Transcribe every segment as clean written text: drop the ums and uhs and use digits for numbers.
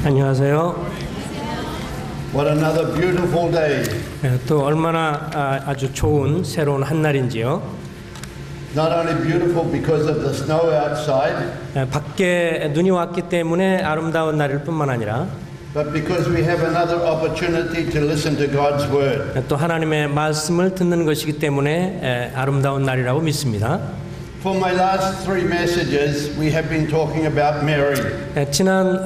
안녕하세요. What another beautiful day. 또 얼마나 아주 좋은 새로운 한날인지요. Not only beautiful because of the snow outside, 밖에 눈이 왔기 때문에 아름다운 날일 뿐만 아니라 but because we have another opportunity to listen to God's word. 또 하나님의 말씀을 듣는 것이기 때문에 아름다운 날이라고 믿습니다. For my last three messages, we have been talking about Mary. 지난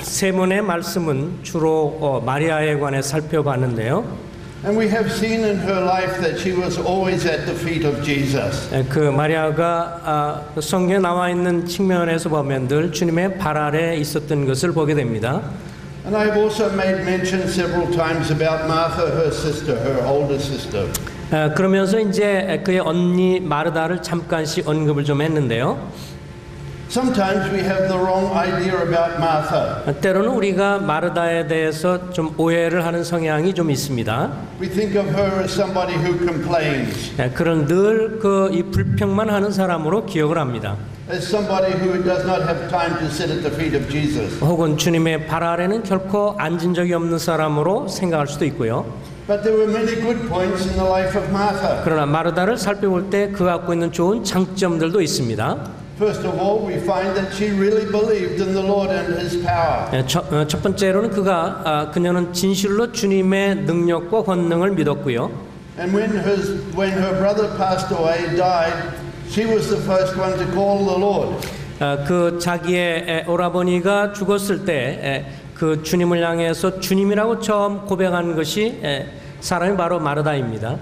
세 번의 말씀은 주로 마리아에 관해 살펴봤는데요. And we have seen in her life that she was always at the feet of Jesus. 그 마리아가 성경에 나와 있는 측면에서 보면 늘 주님의 발 아래 있었던 것을 보게 됩니다. And I have also made mention several times about Martha, her sister, her older sister. 그러면서 이제 그의 언니 마르다를 잠깐씩 언급을 좀 했는데요. Sometimes we have the wrong idea about Martha. 때로는 우리가 마르다에 대해서 좀 오해를 하는 성향이 좀 있습니다. We think of her as somebody who complains. 그런 늘 이 불평만 하는 사람으로 기억을 합니다. As somebody who does not have time to sit at the feet of Jesus. 혹은 주님의 발 아래는 결코 앉은 적이 없는 사람으로 생각할 수도 있고요. But there were many good points in the life of Martha. 그러나 마르다를 살펴볼 때 그가 갖고 있는 좋은 장점들도 있습니다. First of all, we find that she really believed in the Lord and His power. 첫 번째로는 그녀는 진실로 주님의 능력과 권능을 믿었고요. And when her brother passed away, died, she was the first one to call the Lord. 그 자기의 오라버니가 죽었을 때 그 주님을 향해서 주님이라고 처음 고백한 것이 사람이 바로 마르다입니다.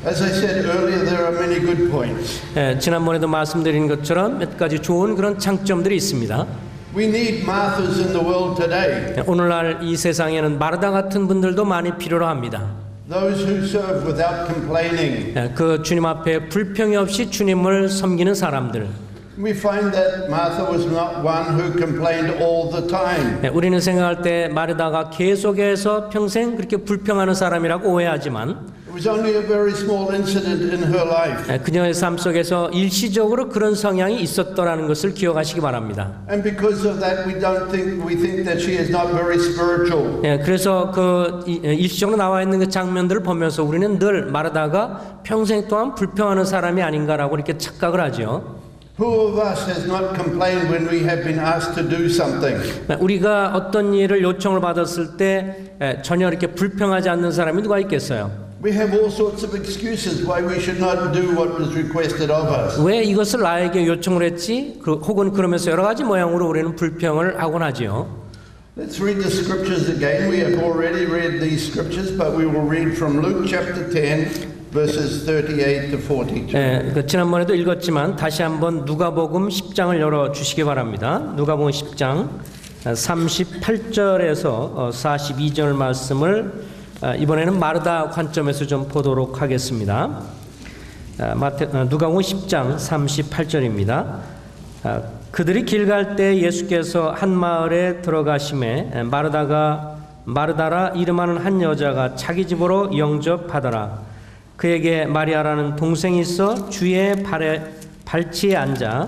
As I said earlier, there are many good points. 지난번에도 말씀드린 것처럼 몇 가지 좋은 그런 장점들이 있습니다. We need Marthas in the world today. 오늘날 이 세상에는 마르다 같은 분들도 많이 필요로 합니다. Those who serve without complaining. 그 주님 앞에 불평이 없이 주님을 섬기는 사람들. We find that Martha was not one who complained all the time. 우리는 생각할 때 마르다가 계속해서 평생 그렇게 불평하는 사람이라고 오해하지만 It was only a very small incident in her life. 그녀의 삶 속에서 일시적으로 그런 성향이 있었더라는 것을 기억하시기 바랍니다. And because of that, we think that she is not very spiritual. 그래서 그 일시적으로 나와 있는 그 장면들을 보면서 우리는 늘 마르다가 평생 동안 불평하는 사람이 아닌가라고 이렇게 착각을 하죠. Who of us has not complained when we have been asked to do something? 우리가 어떤 일을 요청을 받았을 때 전혀 이렇게 불평하지 않는 사람이 누가 있겠어요? We have all sorts of excuses why we should not do what was requested of us. 왜 이것을 나에게 요청을 했지? 혹은 그러면서 여러 가지 모양으로 우리는 불평을 하곤 하지요. Let's read the scriptures again. We have already read these scriptures, but we will read from Luke chapter 10. Verses 38 to 42. 지난번에도 읽었지만 다시 한번 누가복음 10장을 열어 주시기 바랍니다. 누가복음 10장 38절에서 42절 말씀을 이번에는 마르다 관점에서 좀 보도록 하겠습니다. 누가복음 10장 38절입니다. 그들이 길 갈 때 예수께서 한 마을에 들어가심에 마르다라 이름하는 한 여자가 자기 집으로 영접하더라. 그에게 마리아라는 동생이 있어 주의 발치에 앉아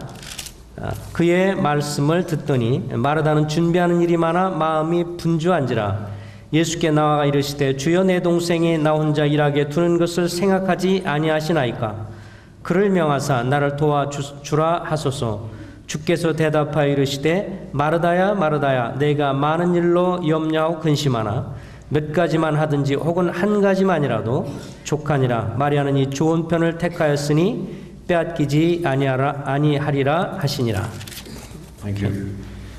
그의 말씀을 듣더니 마르다는 준비하는 일이 많아 마음이 분주한지라. 예수께 나와 이르시되 주여 내 동생이 나 혼자 일하게 두는 것을 생각하지 아니하시나이까. 그를 명하사 나를 도와주라 하소서. 주께서 대답하여 이르시되 마르다야 마르다야 내가 많은 일로 염려하고 근심하나 몇 가지만 하든지 혹은 한 가지만이라도 족하니라. 마리아는 이 좋은 편을 택하였으니 빼앗기지 아니하리라 하시니라. Thank you.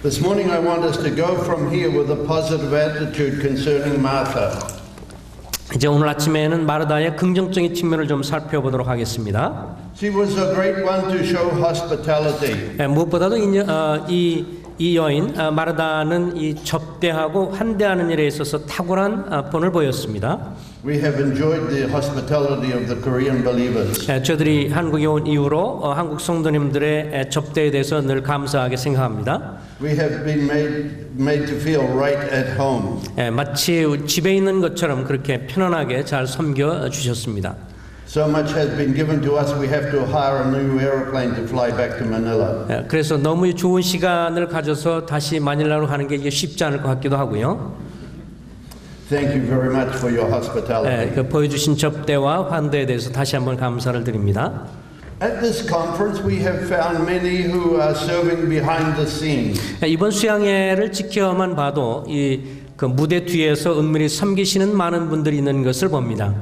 This morning I want us to go from here with a positive attitude concerning Martha. 이제 오늘 아침에는 마르다의 긍정적인 측면을 좀 살펴보도록 하겠습니다. She was a great one to show hospitality. 무엇보다도 이 이 여인 마르다는 이 접대하고 환대하는 일에 있어서 탁월한 본을 보였습니다. We have enjoyed the hospitality of the Korean believers. 저들이 한국에 온 이후로 한국 성도님들의 접대에 대해서 늘 감사하게 생각합니다. We have been made to feel right at home. 마치 집에 있는 것처럼 그렇게 편안하게 잘 섬겨 주셨습니다. So much has been given to us. We have to hire a new airplane to fly back to Manila. 그래서 너무 좋은 시간을 가져서 다시 마닐라로 가는 게 이게 쉽지 않을 것 같기도 하고요. Thank you very much for your hospitality. 보여주신 접대와 환대에 대해서 다시 한번 감사를 드립니다. At this conference, we have found many who are serving behind the scenes. 이번 수양회를 지켜만 봐도 그 무대 뒤에서 은밀히 섬기시는 많은 분들이 있는 것을 봅니다.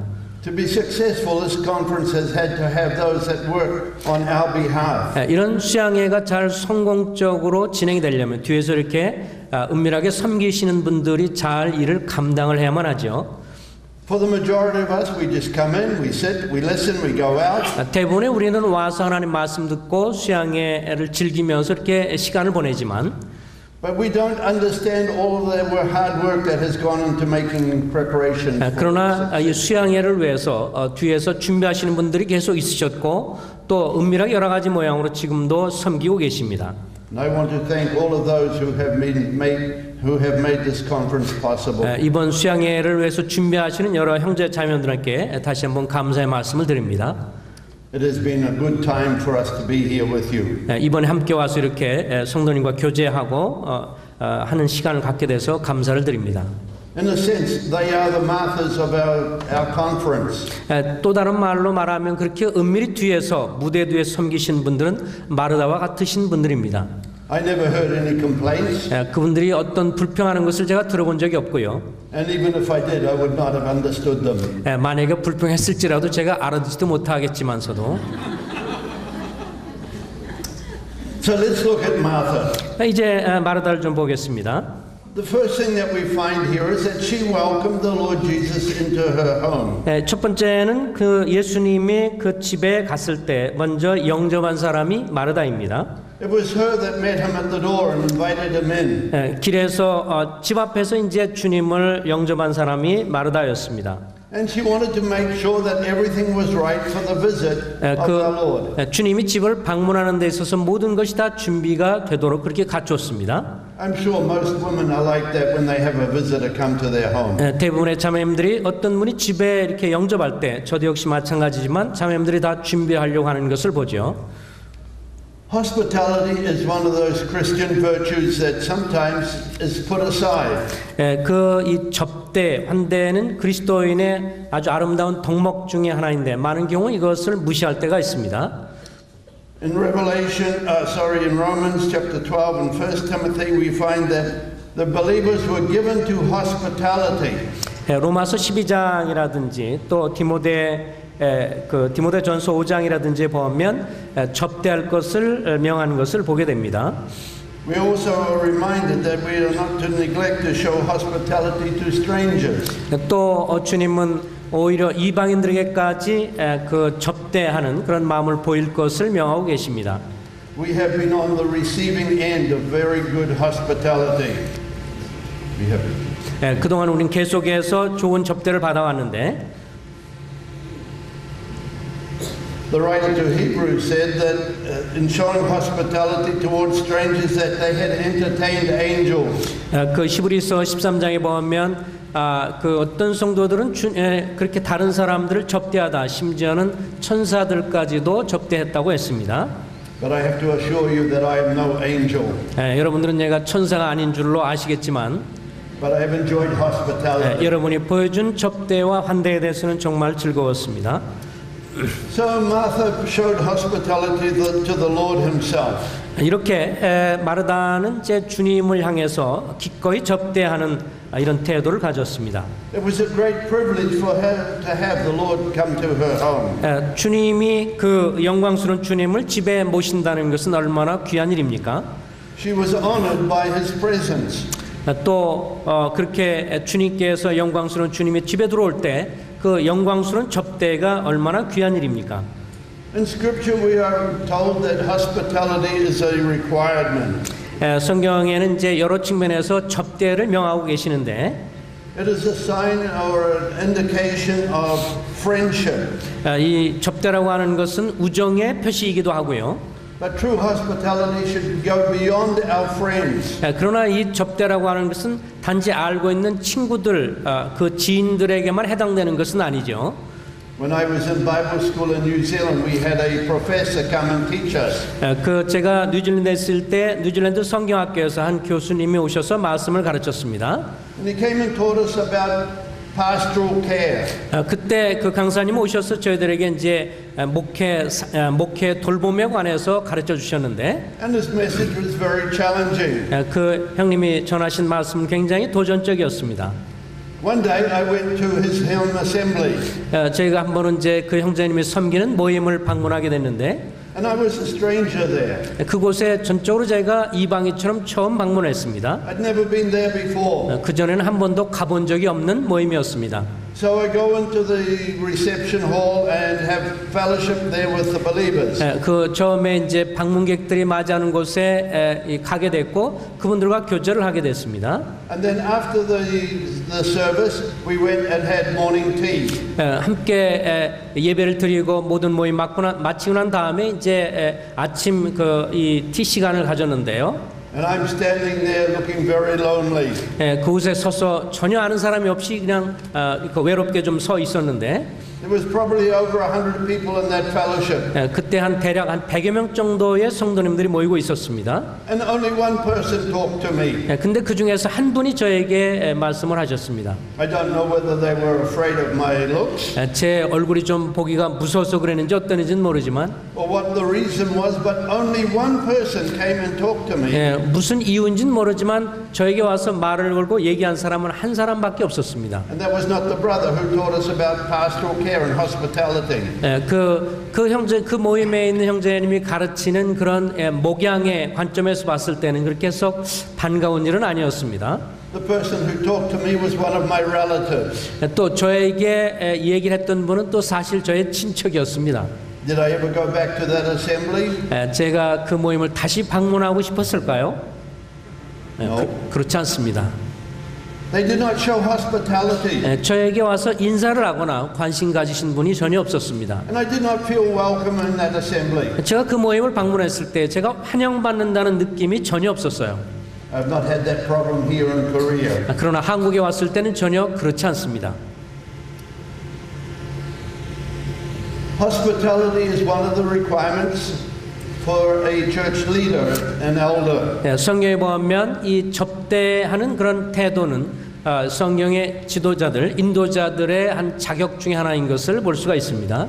To be successful, this conference has had to have those that work on our behalf. 이런 수양회가 잘 성공적으로 진행이 되려면 뒤에서 이렇게 은밀하게 섬기시는 분들이 잘 일을 감당을 해야만 하죠. For the majority of us, we just come in, we sit, we listen, we go out. 대부분의 우리는 와서 하나님 말씀 듣고 수양회를 즐기면서 이렇게 시간을 보내지만 But we don't understand all of the hard work that has gone into making preparation. 그러나 이 수양회를 위해서 뒤에서 준비하시는 분들이 계속 있으셨고 또 은밀하게 여러 가지 모양으로 지금도 섬기고 계십니다. And I want to thank all of those who have made this conference possible. 이번 수양회를 위해서 준비하시는 여러 형제 자매들께 다시 한번 감사의 말씀을 드립니다. It has been a good time for us to be here with you. 이번에 함께 와서 이렇게 성도님과 교제하고 하는 시간을 갖게 돼서 감사를 드립니다. In a sense, they are the Marthas of our conference. 또 다른 말로 말하면 그렇게 은밀히 뒤에서 무대 뒤에 섬기신 분들은 마르다와 같으신 분들입니다. I never heard any complaints. 그분들이 어떤 불평하는 것을 제가 들어본 적이 없고요. And even if I did, I would not have understood them. 만약에 불평했을지라도 제가 알아듣지도 못하겠지만서도. So let's look at Martha. 이제 마르다를 좀 보겠습니다. The first thing that we find here is that she welcomed the Lord Jesus into her home. 첫 번째는 그 예수님이 그 집에 갔을 때 먼저 영접한 사람이 마르다입니다. It was her that met him at the door and invited him in. 길에서 집 앞에서 이제 주님을 영접한 사람이 마르다였습니다. And she wanted to make sure that everything was right for the visit of our Lord. 주님이 집을 방문하는 데 있어서 모든 것이 다 준비가 되도록 그렇게 갖췄습니다. I'm sure most women are like that when they have a visitor come to their home. 대부분의 자매님들이 어떤 분이 집에 이렇게 영접할 때 저도 역시 마찬가지지만 자매님들이 다 준비하려고 하는 것을 보죠. Hospitality is one of those Christian virtues that sometimes is put aside. 이 접대, 환대는 그리스도인의 아주 아름다운 덕목 중에 하나인데 많은 경우 이것을 무시할 때가 있습니다. In Romans chapter 12 and 1 Timothy we find that the believers were given to hospitality. 로마서 12장이라든지 또 디모데전서 5장이라든지 보면 접대할 것을 명하는 것을 보게 됩니다. We also are reminded that we are not to neglect to show hospitality to strangers. 또 주님은 오히려 이방인들에게까지 그 접대하는 그런 마음을 보일 것을 명하고 계십니다. We have been on the receiving end of very good hospitality. We have. 그동안 우리는 계속해서 좋은 접대를 받아왔는데 The writer to Hebrews said that in showing hospitality towards strangers that they had entertained angels. 그 히브리서 13장에 보면 그 어떤 성도들은 그렇게 다른 사람들을 접대하다 심지어는 천사들까지도 접대했다고 했습니다. But I have to assure you that I am no angel. 여러분들은 내가 천사가 아닌 줄로 아시겠지만 But I have enjoyed hospitality. 여러분이 보여준 접대와 환대에 대해서는 정말 즐거웠습니다. So Martha showed hospitality to the Lord himself. 이렇게 마르다는 제 주님을 향해서 기꺼이 접대하는 이런 태도를 가졌습니다. It was a great privilege for her to have the Lord come to her home. 주님이 그 영광스러운 주님을 집에 모신다는 것은 얼마나 귀한 일입니까? She was honored by his presence. 또 그렇게 주님께서 영광스러운 주님의 집에 들어올 때 그 영광스러운 접대가 얼마나 귀한 일입니까? In Scripture we are told that hospitality is a requirement. 성경에는 이제 여러 측면에서 접대를 명하고 계시는데 it is a sign or an indication of friendship. 이 접대라고 하는 것은 우정의 표시이기도 하고요. But true hospitality should go beyond our friends. 그러나 이 접대라고 하는 것은 단지 알고 있는 친구들, 그 지인들에게만 해당되는 것은 아니죠. When I was in Bible school in New Zealand, we had a professor come and teach us. 제가 뉴질랜드에 있을 때 뉴질랜드 성경학교에서 한 교수님이 오셔서 말씀을 가르쳤습니다. And he came and taught us about pastoral care. 그때 그 강사님이 오셔서 저희들에게 이제 목회 돌봄에 관해서 가르쳐 주셨는데 And his message was very challenging. 그 형님이 전하신 말씀은 굉장히 도전적이었습니다. One day I went to his home assembly. 저희가 한 번은 이제 그 형제님이 섬기는 모임을 방문하게 됐는데 And I was a stranger there. 그곳에 전적으로 제가 이방인처럼 처음 방문했습니다. I'd never been there before. 그전에는 한 번도 가본 적이 없는 모임이었습니다. So I go into the reception hall and have fellowship there with the believers. 그 처음에 이제 방문객들이 맞이하는 곳에 가게 됐고 그분들과 교제를 하게 됐습니다. And then after the service, we went and had morning tea. 함께 예배를 드리고 모든 모임 마치고 난 다음에 이제 아침 이 티 시간을 가졌는데요. And I'm standing there looking very lonely. 그곳에 서서 전혀 아는 사람이 없이 그냥 외롭게 좀 서 있었는데 There was probably over 100 people in that fellowship. 그때 대략 한 100여 명 정도의 성도님들이 모이고 있었습니다. And only one person talked to me. 근데 그 중에서 한 분이 저에게 말씀을 하셨습니다. I don't know whether they were afraid of my looks 제 얼굴이 좀 보기가 무서워서 그랬는지 어떠는지는 모르지만 or what the reason was, but only one person came and talked to me. 무슨 이유인지는 모르지만 저에게 와서 말을 걸고 얘기한 사람은 한 사람밖에 없었습니다. And that was not the brother who taught us about pastoral care and hospitality. 그 형제 그 모임에 있는 형제님이 가르치는 그런 목양의 관점에서 봤을 때는 그렇게 썩 반가운 일은 아니었습니다. The person who talked to me was one of my relatives. 또 저에게 얘기를 했던 분은 또 사실 저의 친척이었습니다. Did I ever go back to that assembly? 제가 그 모임을 다시 방문하고 싶었을까요? No. 그렇지 않습니다. They did not show hospitality. 저에게 와서 인사를 하거나 관심 가지신 분이 전혀 없었습니다. And I did not feel welcome in that assembly. 제가 그 모임을 방문했을 때 제가 환영받는다는 느낌이 전혀 없었어요. I've not had that problem here in Korea. 그러나 한국에 왔을 때는 전혀 그렇지 않습니다. Hospitality is one of the requirements for a church leader, an elder. 성경에 보면 이 접대하는 그런 태도는 성경의 지도자들, 인도자들의 한 자격 중에 하나인 것을 볼 수가 있습니다.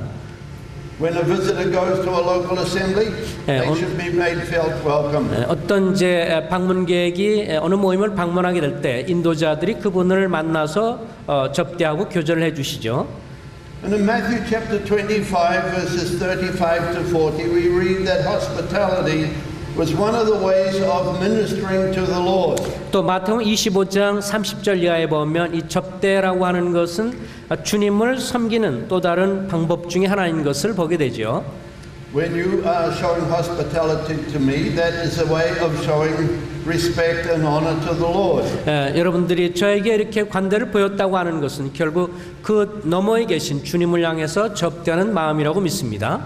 When a visitor goes to a local assembly, they should be made felt welcome. 어떤 이제 방문객이 어느 모임을 방문하게 될 때 인도자들이 그분을 만나서 접대하고 교제를 해주시죠. And in Matthew chapter 25, verses 35 to 40, we read that hospitality was one of the ways of ministering to the Lord. 또 마태복음 25장 30절 이하에 보면 이 접대라고 하는 것은 주님을 섬기는 또 다른 방법 중에 하나인 것을 보게 되죠. When you are showing hospitality to me, that is a way of showing respect and honor to the Lord. 여러분들이 저에게 이렇게 관대를 보였다고 하는 것은 결국 그 너머에 계신 주님을 향해서 접대하는 마음이라고 믿습니다.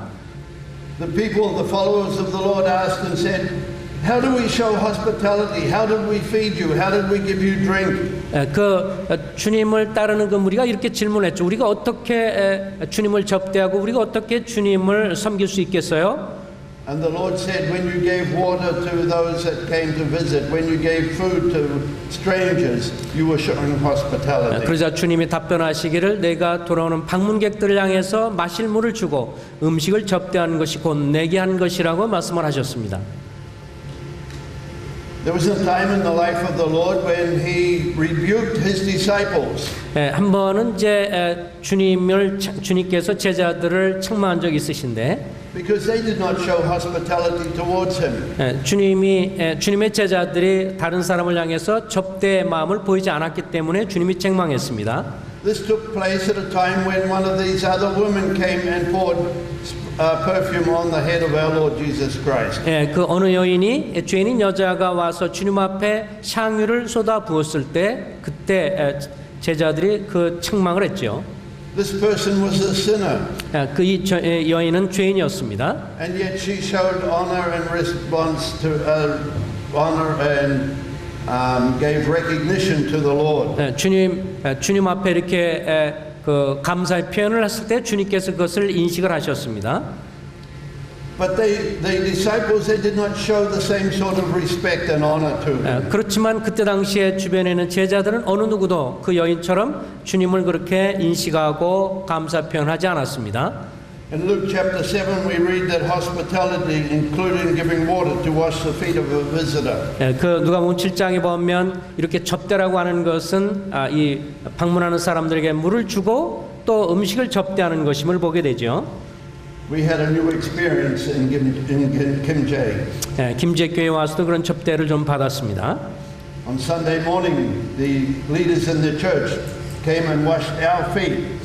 The people, the followers of the Lord asked and said, how do we show hospitality? How did we feed you? How did we give you drink? 주님을 따르는 그 무리가 이렇게 질문했죠. 우리가 어떻게 주님을 접대하고 우리가 어떻게 주님을 섬길 수 있겠어요? And the Lord said, when you gave water to those that came to visit, when you gave food to strangers, you were showing hospitality. 그러자 주님이 답변하시기를 내가 돌아오는 방문객들을 향해서 마실 물을 주고 음식을 접대하는 것이 곧 내게 한 것이라고 말씀을 하셨습니다. There was a time in the life of the Lord when He rebuked His disciples. 한 번은 이제 주님께서 제자들을 책망한 적이 있으신데 Because they did not show hospitality towards Him. 주님의 제자들이 다른 사람을 향해서 접대의 마음을 보이지 않았기 때문에 주님이 책망했습니다. This took place at a time when one of these other women came and poured perfume on the head of our Lord Jesus Christ. 예, 그 어느 여인이 죄인인 여자가 와서 주님 앞에 향유를 쏟아 부었을 때 그때 제자들이 그 책망을 했죠. This person was a sinner. 그 여인은 죄인이었습니다. And yet she showed honor in response to honor and gave recognition to the Lord. 주님 앞에 이렇게 그 감사의 표현을 했을 때 주님께서 그것을 인식을 하셨습니다. But the disciples they did not show the same sort of respect and honor to him. 그렇지만 그때 당시에 주변에 있는 제자들은 어느 누구도 그 여인처럼 주님을 그렇게 인식하고 감사 표현하지 않았습니다. In Luke chapter 7 we read that hospitality including giving water to wash the feet of a visitor. 그 누가복음 7장에 보면 이렇게 접대라고 하는 것은 이 방문하는 사람들에게 물을 주고 또 음식을 접대하는 것임을 보게 되죠. We had a new experience in Kimjae. 김제 교회에 와서도 그런 접대를 좀 받았습니다. On Sunday morning, the leaders in the church came and washed our feet.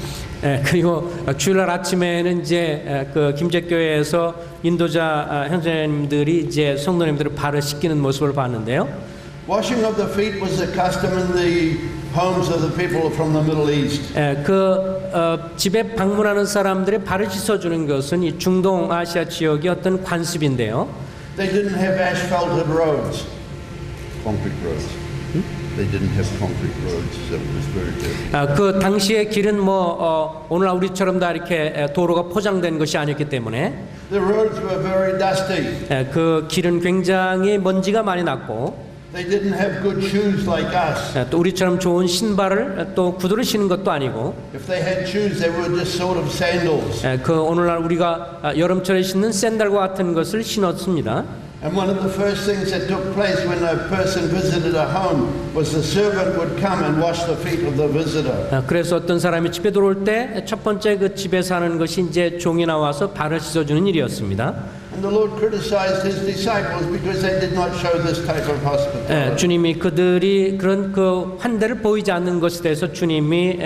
그리고 주일날 아침에는 이제 그 김제 교회에서 인도자 형제님들이 이제 성도님들을 발을 씻기는 모습을 봤는데요. Washing of the feet was a custom in the homes of the people from the Middle East. 집에 방문하는 사람들의 발을 씻어주는 것은 이 중동 아시아 지역의 어떤 관습인데요. They didn't have asphalted roads, concrete roads. They didn't have concrete roads, so it was very dirty. 그 당시의 길은 오늘 우리처럼 다 이렇게 도로가 포장된 것이 아니었기 때문에 The roads were very dusty. 그 길은 굉장히 먼지가 많이 났고. They didn't have good shoes like us. 또 우리처럼 좋은 신발을 또 구두를 신는 것도 아니고. If they had shoes, they were just sort of sandals. 그 오늘날 우리가 여름철에 신는 샌들과 같은 것을 신었습니다. And one of the first things that took place when a person visited a home was the servant would come and wash the feet of the visitor. 그래서 어떤 사람이 집에 들어올 때 첫 번째 그 집에 사는 것이 이제 종이 나와서 발을 씻어주는 일이었습니다. And the Lord criticized his disciples because they did not show this type of hospitality. 주님이 그들이 그런 그 환대를 보이지 않는 것에 대해서 주님이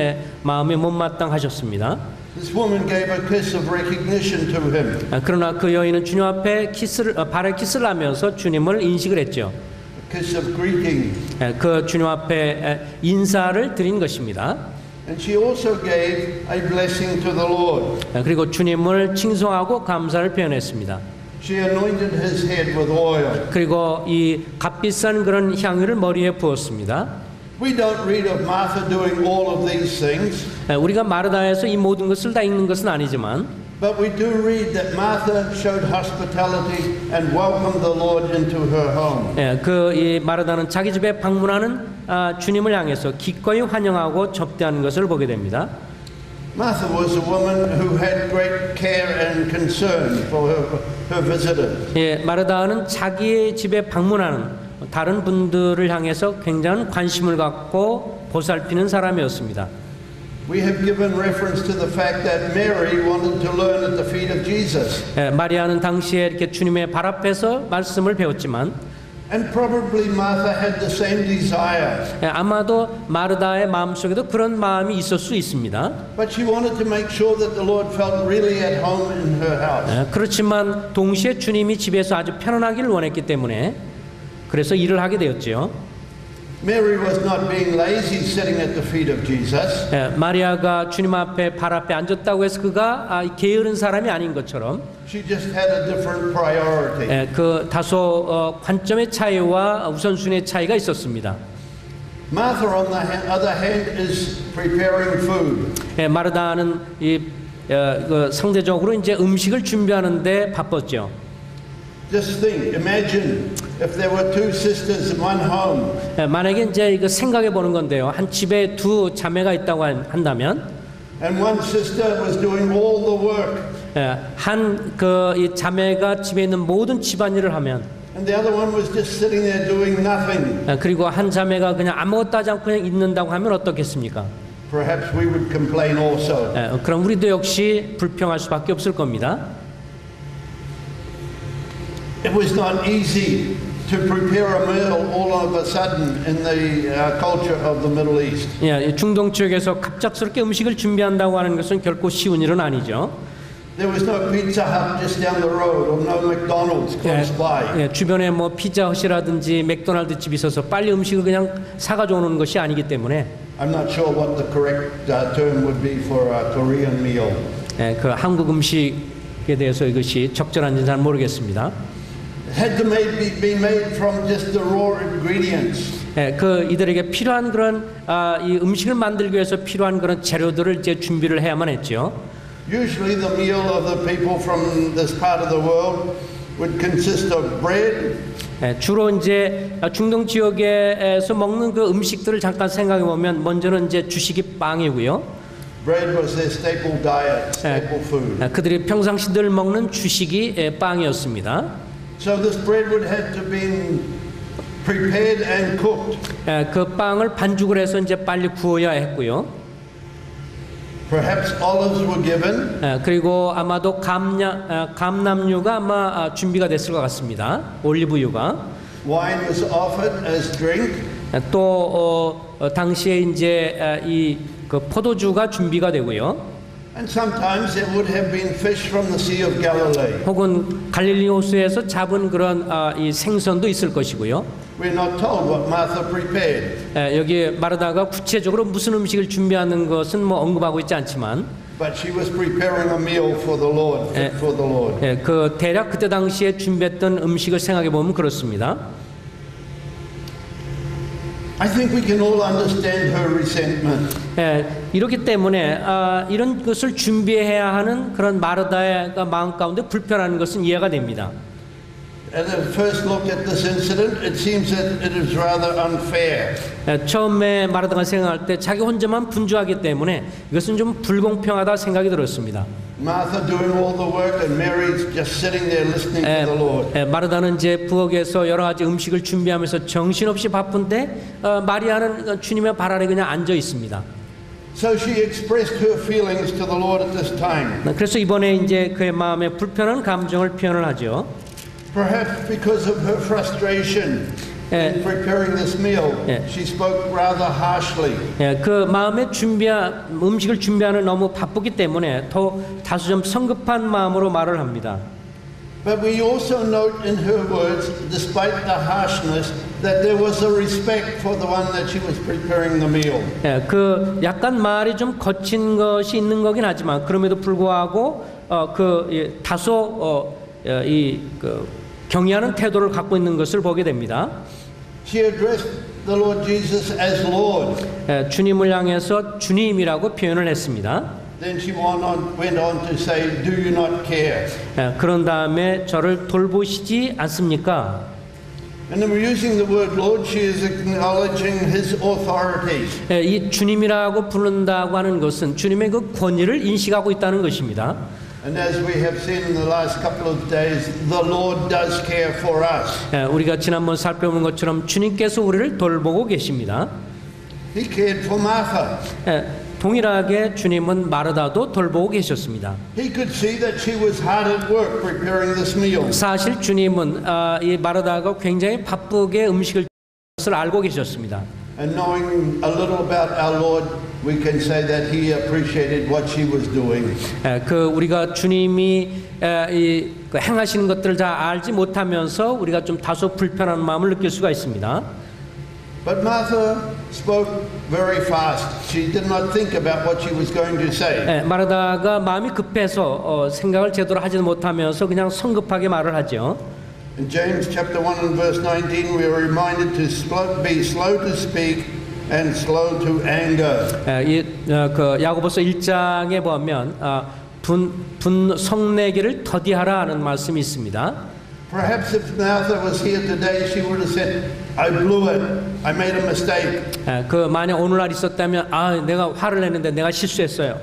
마음이 못마땅하셨습니다. This woman gave a kiss of recognition to him. 그러나 그 여인은 주님 앞에 발에 키스를 하면서 주님을 인식을 했죠. A kiss of greeting. 그 주님 앞에 인사를 드린 것입니다. And she also gave a blessing to the Lord. 그리고 주님을 칭송하고 감사를 표현했습니다. She anointed his head with oil. 그리고 이 값비싼 그런 향유를 머리에 부었습니다. We don't read of Martha doing all of these things. 우리가 마르다에서 이 모든 것을 다 읽는 것은 아니지만 But we do read that Martha showed hospitality and welcomed the Lord into her home. 이 마르다는 자기 집에 방문하는 주님을 향해서 기꺼이 환영하고 접대하는 것을 보게 됩니다. Martha was a woman who had great care and concern for her visitors. 마르다는 자기 집에 방문하는 다른 분들을 향해서 굉장한 관심을 갖고 보살피는 사람이었습니다. We have given reference to the fact that Mary wanted to learn at the feet of Jesus. 마리아는 당시에 이렇게 주님의 발 앞에서 말씀을 배웠지만 And probably Martha had the same desire. 아마도 마르다의 마음속에도 그런 마음이 있을 수 있습니다. But she wanted to make sure that the Lord felt really at home in her house. 그렇지만 동시에 주님이 집에서 아주 편안하기를 원했기 때문에 그래서 일을 하게 되었지요. Mary was not being lazy sitting at the feet of Jesus. 마리아가 주님 앞에 발 앞에 앉았다고 해서 그가 게으른 사람이 아닌 것처럼 She just had a different priority. 그 다소 관점의 차이와 우선순위의 차이가 있었습니다. Martha on the other hand is preparing food. 마르다는 상대적으로 이제 음식을 준비하는데 바빴죠. Just think, imagine if there were two sisters in one home. 만약에 이제 이거 생각해 보는 건데요. 한 집에 두 자매가 있다고 한다면, And one sister was doing all the work. 한 이 자매가 집에 있는 모든 집안일을 하면, And the other one was just sitting there doing nothing. 그리고 한 자매가 그냥 아무것도 하지 않고 그냥 있는다고 하면 어떻겠습니까? Perhaps we would complain also. 그럼 우리도 역시 불평할 수밖에 없을 겁니다. It was not easy to prepare a meal all of a sudden in the culture of the Middle East. 예, 중동 지역에서 갑작스럽게 음식을 준비한다고 하는 것은 결코 쉬운 일은 아니죠. There was no Pizza Hut just down the road or no McDonald's close by. 예, 주변에 뭐 피자헛이라든지 맥도날드 집이 있어서 빨리 음식을 그냥 사가지고 오는 것이 아니기 때문에 I'm not sure what the correct term would be for a Korean meal. 예, 그 한국 음식에 대해서 이것이 적절한지는 잘 모르겠습니다. It had to be made from just the raw ingredients. 예, 그 이들에게 필요한 그런 이 음식을 만들기 위해서 필요한 그런 재료들을 이제 준비를 해야만 했죠. Usually the meal of the people from this part of the world would consist of bread. 예, 주로 이제 중동 지역에서 먹는 그 음식들을 잠깐 생각해 보면 먼저는 이제 주식이 빵이고요. Bread was their staple diet, staple food. 그들이 평상시 늘 먹는 주식이 빵이었습니다. So this bread would have to be prepared and cooked. 그 빵을 반죽을 해서 이제 빨리 구워야 했고요. Perhaps olives were given. 그리고 아마도 감람유가 아마 준비가 됐을 것 같습니다. 올리브유가. Wine was offered as drink. 또 당시에 이제 이 그 포도주가 준비가 되고요. And sometimes there would have been fish from the Sea of Galilee. 혹은 갈릴리 호수에서 잡은 그런 이 생선도 있을 것이고요. We're not told what Martha prepared. 여기 마르다가 구체적으로 무슨 음식을 준비하는 것은 뭐 언급하고 있지 않지만, But she was preparing a meal for the Lord, fit for the Lord. 그 대략 그때 당시에 준비했던 음식을 생각해 보면 그렇습니다. I think we can all understand her resentment. 이렇기 때문에 이런 것을 준비해야 하는 그런 마르다의 마음 가운데 불편한 것은 이해가 됩니다. At a first look at this incident, it seems that it is rather unfair. 처음에 마르다가 생각할 때 자기 혼자만 분주하기 때문에 이것은 좀 불공평하다 생각이 들었습니다. Martha doing all the work and Mary's just sitting there listening to the Lord. 마르다는 이제 부엌에서 여러 가지 음식을 준비하면서 정신없이 바쁜데 마리아는 주님의 발 아래 그냥 앉아 있습니다. So she expressed her feelings to the Lord at this time. 그래서 이번에 이제 그의 마음에 불편한 감정을 표현을 하죠. Perhaps because of her frustration in preparing this meal, she spoke rather harshly. 그 마음에 음식을 준비하는 너무 바쁘기 때문에 다소 좀 성급한 마음으로 말을 합니다. But we also note in her words, despite the harshness, that there was a respect for the one that she was preparing the meal. 그 약간 말이 좀 거친 것이 있는 거긴 하지만 그럼에도 불구하고 다소 경외하는 태도를 갖고 있는 것을 보게 됩니다. She addressed the Lord Jesus as Lord. 주님을 향해서 주님이라고 표현을 했습니다. Then she went on to say, "Do you not care?" 그런 다음에 저를 돌보시지 않습니까? And we're using the word Lord. She is acknowledging His authority. 이 주님이라고 부른다고 하는 것은 주님의 그 권위를 인식하고 있다는 것입니다. And as we have seen in the last couple of days, the Lord does care for us. 우리가 지난번 살펴본 것처럼 주님께서 우리를 돌보고 계십니다. He cared for Martha. 동일하게 주님은 마르다도 돌보고 계셨습니다. He could see that she was hard at work preparing this meal. 사실 주님은 이 마르다가 굉장히 바쁘게 음식을 것을 알고 계셨습니다. And knowing a little about our Lord, we can say that He appreciated what she was doing. 우리가 주님이 행하시는 것들을 잘 알지 못하면서 우리가 좀 다소 불편한 마음을 느낄 수가 있습니다. But Martha spoke very fast. She did not think about what she was going to say. 마르다가 마음이 급해서 생각을 제대로 하지 못하면서 그냥 성급하게 말을 하죠. In James chapter 1 and verse 19, we are reminded to be slow to speak and slow to anger. 야고보서 1장에 보면 성내기를 더디하라 하는 말씀이 있습니다. Perhaps if Martha was here today, she would have said, "I blew it. I made a mistake." 만약 오늘날 있었다면 내가 화를 냈는데 내가 실수했어요.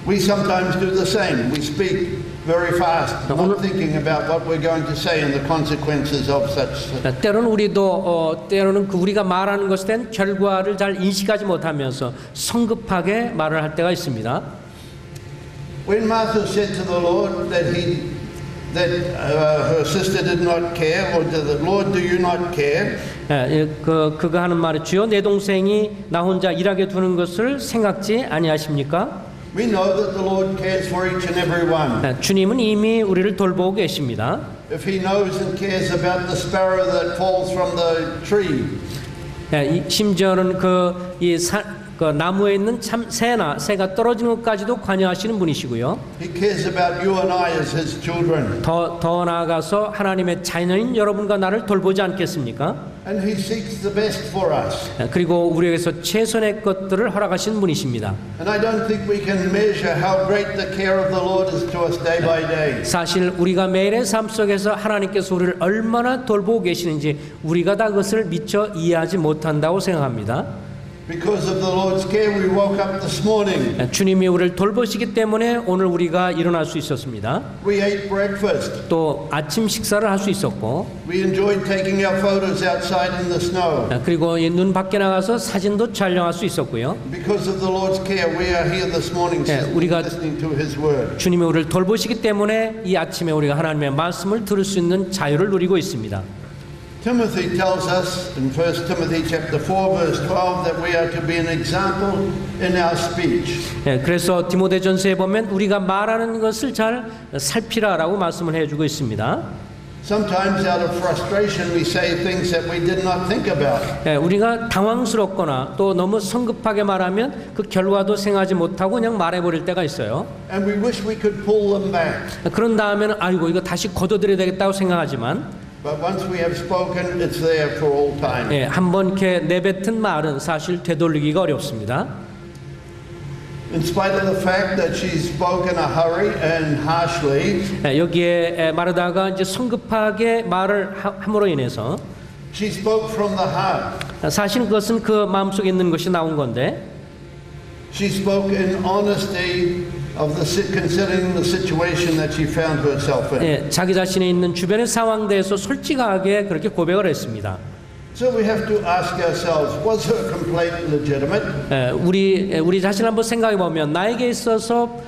We sometimes do the same. We speak very fast, not thinking about what we're going to say and the consequences of such. 때로는 우리도 때로는 우리가 말하는 것에 대한 결과를 잘 인식하지 못하면서 성급하게 말을 할 때가 있습니다. When Martha said to the Lord that that her sister did not care, or to the Lord, do you not care? 그가 하는 말이 주여 내 동생이 나 혼자 일하게 두는 것을 생각지 아니하십니까? We know that the Lord cares for each and every one. 주님은 이미 우리를 돌보고 계십니다. If He knows and cares about the sparrow that falls from the tree, 심지어는 그 나무에 있는 새가 떨어지는 것까지도 관여하시는 분이시고요. He cares about you and I as His children. 더 나아가서 하나님의 자녀인 여러분과 나를 돌보지 않겠습니까? And He seeks the best for us. 그리고 우리에게서 최선의 것들을 허락하신 분이십니다. And I don't think we can measure how great the care of the Lord is to us day by day. 사실 우리가 매일의 삶 속에서 하나님께서 우리를 얼마나 돌보고 계시는지 우리가 다 그것을 미처 이해하지 못한다고 생각합니다. Because of the Lord's care, we woke up this morning. 주님이 우리를 돌보시기 때문에 오늘 우리가 일어날 수 있었습니다. We ate breakfast. 또 아침 식사를 할 수 있었고, We enjoyed taking our photos outside in the snow. 그리고 눈 밖에 나가서 사진도 촬영할 수 있었고요. Because of the Lord's care, we are here this morning 우리가 listening to His word. 주님이 우리를 돌보시기 때문에 이 아침에 우리가 하나님의 말씀을 들을 수 있는 자유를 누리고 있습니다. Timothy tells us in 1 Timothy chapter 4 verse 12 that we are to be an example in our speech. 그래서 디모데전서에 보면 우리가 말하는 것을 잘 살피라라고 말씀을 해주고 있습니다. Sometimes out of frustration we say things that we did not think about. 우리가 당황스럽거나 또 너무 성급하게 말하면 그 결과도 생각하지 못하고 그냥 말해버릴 때가 있어요. And we wish we could pull them back. 그런 다음에는 아이고 이거 다시 걷어들여야 되겠다고 생각하지만 But once we have spoken, it's there for all time. 한번 이렇게 내뱉은 말은 사실 되돌리기가 어렵습니다. In spite of the fact that she's spoken a hurry and harshly, 여기에 마르다가 이제 성급하게 말을 함으로 인해서 she spoke from the heart. 사실 그것은 그 마음속에 있는 것이 나온 건데 She spoke in honesty of considering the situation that she found herself in. 자기 자신에 있는 주변의 상황에 대해서 솔직하게 그렇게 고백을 했습니다. So we have to ask ourselves, was her complaint legitimate? 우리 자신 한번 생각해 보면 나에게 있어서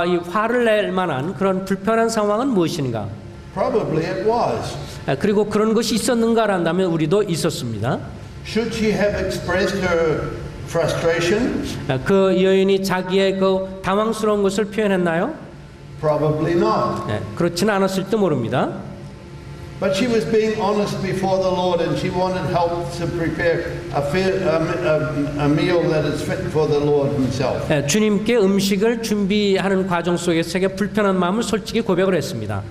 이 화를 낼 만한 그런 불편한 상황은 무엇인가? Probably it was. 그리고 그런 것이 있었는가란다면 우리도 있었습니다. Should she have expressed her frustration? 그 여인이 자기의 그 당황스러운 것을 표현했나요? Probably not. 그렇지는 않았을지도 모릅니다. But she was being honest before the Lord, and she wanted help to prepare a meal that is fit for the Lord Himself. 주님께 음식을 준비하는 과정 속에서 자기가 불편한 마음을 솔직히 고백을 했습니다.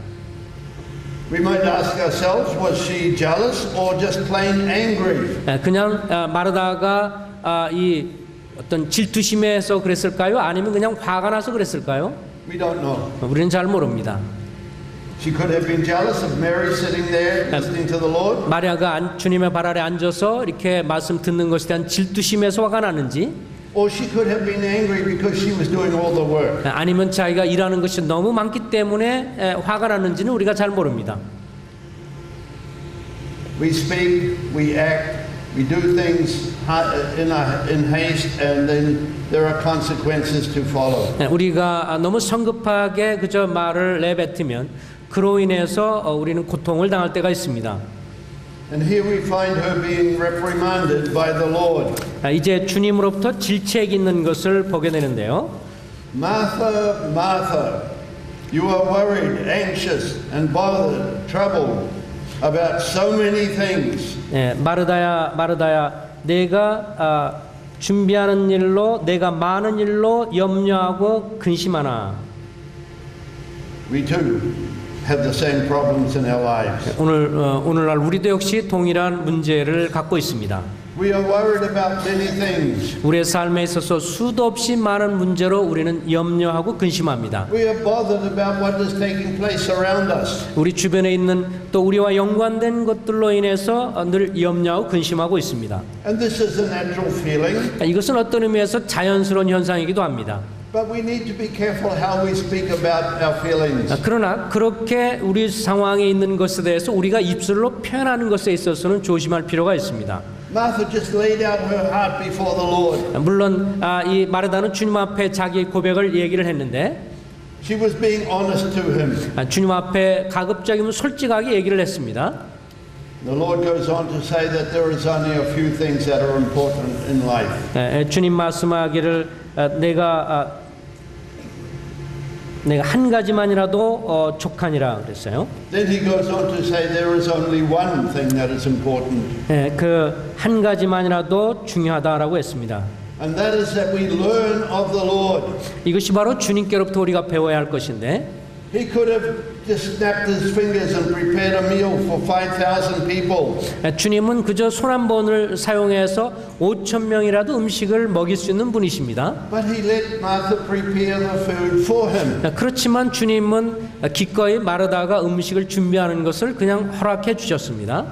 We might ask ourselves, was she jealous or just plain angry? 그냥 마르다가 이 어떤 질투심에서 그랬을까요? 아니면 그냥 화가 나서 그랬을까요? We don't know. 우리는 잘 모릅니다. She could have been jealous of Mary sitting there listening to the Lord. 마리아가 주님의 발 아래 앉아서 이렇게 말씀 듣는 것에 대한 질투심에서 화가 나는지, Or she could have been angry because she was doing all the work. 아니면 자기가 일하는 것이 너무 많기 때문에 화가 나는지는 우리가 잘 모릅니다. We speak, we act, we do things in haste, and then there are consequences to follow. 우리가 너무 성급하게 그저 말을 내뱉으면 그로 인해서 우리는 고통을 당할 때가 있습니다. And here we find her being reprimanded by the Lord. 이제 주님으로부터 질책 있는 것을 보게 되는데요. Martha, Martha, you are worried, anxious, and bothered, troubled about so many things. 마르다야, 마르다야, 내가 준비하는 일로 내가 많은 일로 염려하고 근심하나. We too have the same problems in our lives. 오늘날 우리도 역시 동일한 문제를 갖고 있습니다. We are worried about many things. 우리의 삶에 있어서 수도 없이 많은 문제로 우리는 염려하고 근심합니다. We are bothered about what is taking place around us. 우리 주변에 있는 또 우리와 연관된 것들로 인해서 늘 염려하고 근심하고 있습니다. And this is a natural feeling. 이것은 어떤 의미에서 자연스러운 현상이기도 합니다. But we need to be careful how we speak about our feelings. 그러나 그렇게 우리 상황에 있는 것에 대해서 우리가 입술로 표현하는 것에 있어서는 조심할 필요가 있습니다. Martha just laid out her heart before the Lord. 물론 이 마르다는 주님 앞에 자기의 고백을 얘기를 했는데, She was being honest to him. 주님 앞에 가급적이면 솔직하게 얘기를 했습니다. The Lord goes on to say that there is only a few things that are important in life. 주님 말씀하기를 내가 한 가지만이라도 족하니라 그랬어요. Then he goes on to say there is only one thing that is important. 그 한 가지만이라도 중요하다라고 했습니다. And that is that we learn of the Lord. 이것이 바로 주님께로부터 우리가 배워야 할 것인데 He could have just snapped his fingers and prepared a meal for 5,000 people. 주님은 그저 손 한 번을 사용해서 5,000명이라도 음식을 먹일 수 있는 분이십니다. But he let Martha prepare the food for him. 그렇지만 주님은 기꺼이 마르다가 음식을 준비하는 것을 그냥 허락해 주셨습니다.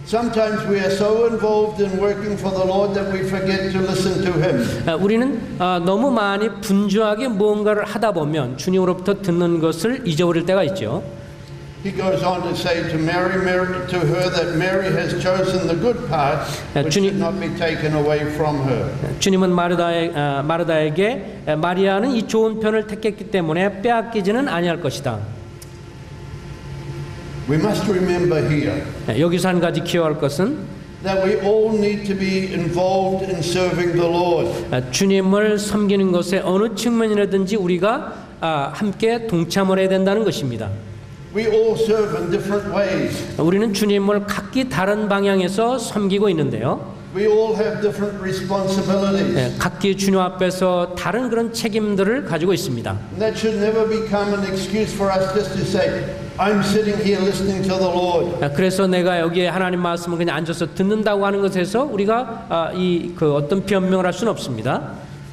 Sometimes we are so involved in working for the Lord that we forget to listen to him. 우리는 너무 많이 분주하게 무언가를 하다 보면 주님으로부터 듣는 것을 잊어버릴 때가 있죠. He goes on to say to to her that Mary has chosen the good part, which should not be taken away from her. 주님은 마르다에게 마리아는 이 좋은 편을 택했기 때문에 빼앗기지는 아니할 것이다. We must remember here 여기서 한 가지 기억할 것은 that we all need to be involved in serving the Lord. 주님을 섬기는 것에 어느 측면이라든지 우리가 함께 동참을 해야 된다는 것입니다. We all serve in different ways. 우리는 주님을 각기 다른 방향에서 섬기고 있는데요. We all have different responsibilities. 각기 주님 앞에서 다른 그런 책임들을 가지고 있습니다. And that should never become an excuse for us just to say, I'm sitting here listening to the Lord. 그래서 내가 여기에 하나님 말씀을 그냥 앉아서 듣는다고 하는 것에서 우리가 그 어떤 변명을 할 수는 없습니다.